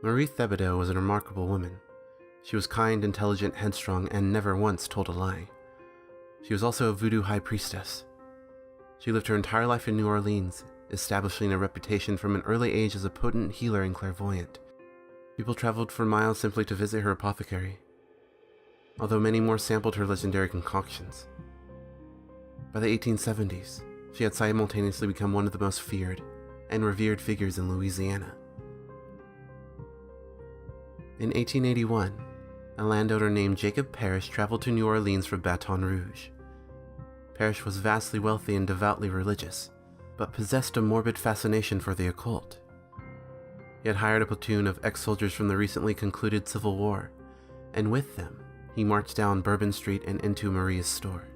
Marie Thibodeaux was a remarkable woman. She was kind, intelligent, headstrong, and never once told a lie. She was also a voodoo high priestess. She lived her entire life in New Orleans, establishing a reputation from an early age as a potent healer and clairvoyant. People traveled for miles simply to visit her apothecary, although many more sampled her legendary concoctions. By the 1870s, she had simultaneously become one of the most feared and revered figures in Louisiana. In 1881, a landowner named Jacob Parrish traveled to New Orleans for Baton Rouge. Parrish was vastly wealthy and devoutly religious, but possessed a morbid fascination for the occult. He had hired a platoon of ex-soldiers from the recently concluded Civil War, and with them, he marched down Bourbon Street and into Marie's store.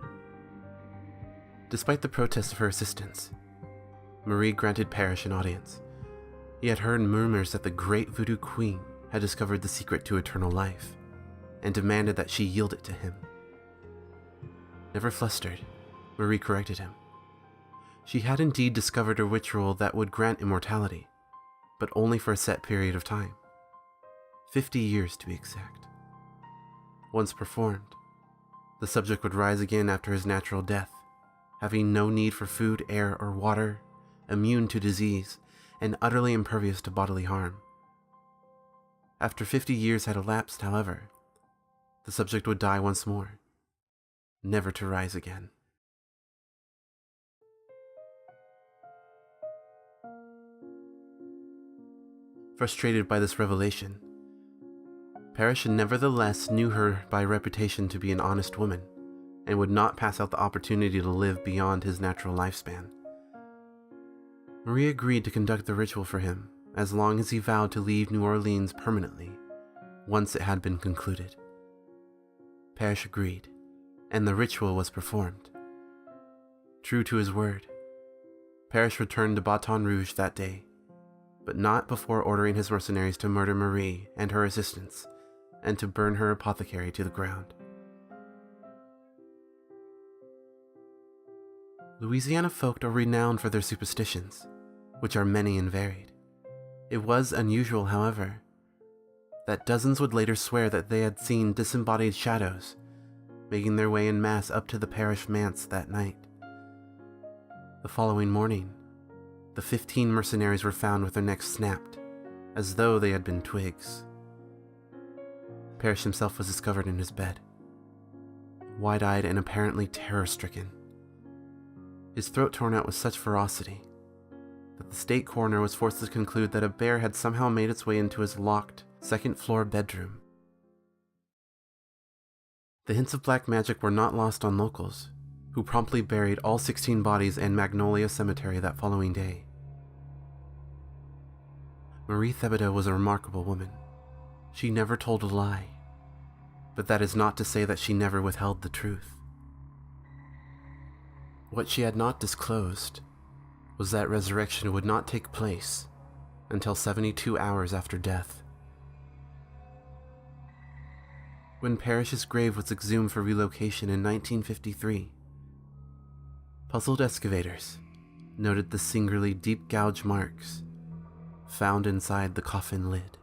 Despite the protests of her assistants, Marie granted Parrish an audience. He had heard murmurs that the great Voodoo Queen had discovered the secret to eternal life, and demanded that she yield it to him. Never flustered, Marie corrected him. She had indeed discovered a ritual that would grant immortality, but only for a set period of time. 50 years to be exact. Once performed, the subject would rise again after his natural death, having no need for food, air, or water, immune to disease, and utterly impervious to bodily harm. After 50 years had elapsed, however, the subject would die once more, never to rise again. Frustrated by this revelation, Parrish nevertheless knew her by reputation to be an honest woman, and would not pass out the opportunity to live beyond his natural lifespan. Marie agreed to conduct the ritual for him, as long as he vowed to leave New Orleans permanently, once it had been concluded. Parrish agreed, and the ritual was performed. True to his word, Parrish returned to Baton Rouge that day, but not before ordering his mercenaries to murder Marie and her assistants, and to burn her apothecary to the ground. Louisiana folk are renowned for their superstitions, which are many and varied. It was unusual, however, that dozens would later swear that they had seen disembodied shadows making their way en masse up to the parish manse that night. The following morning, the 15 mercenaries were found with their necks snapped, as though they had been twigs. Parrish himself was discovered in his bed, wide-eyed and apparently terror-stricken. His throat torn out with such ferocity that the state coroner was forced to conclude that a bear had somehow made its way into his locked second-floor bedroom. The hints of black magic were not lost on locals, who promptly buried all 16 bodies in Magnolia Cemetery that following day. Marie Thibodeaux was a remarkable woman. She never told a lie, but that is not to say that she never withheld the truth. What she had not disclosed was that resurrection would not take place until 72 hours after death. When Parrish's grave was exhumed for relocation in 1953, puzzled excavators noted the singularly deep gouge marks found inside the coffin lid.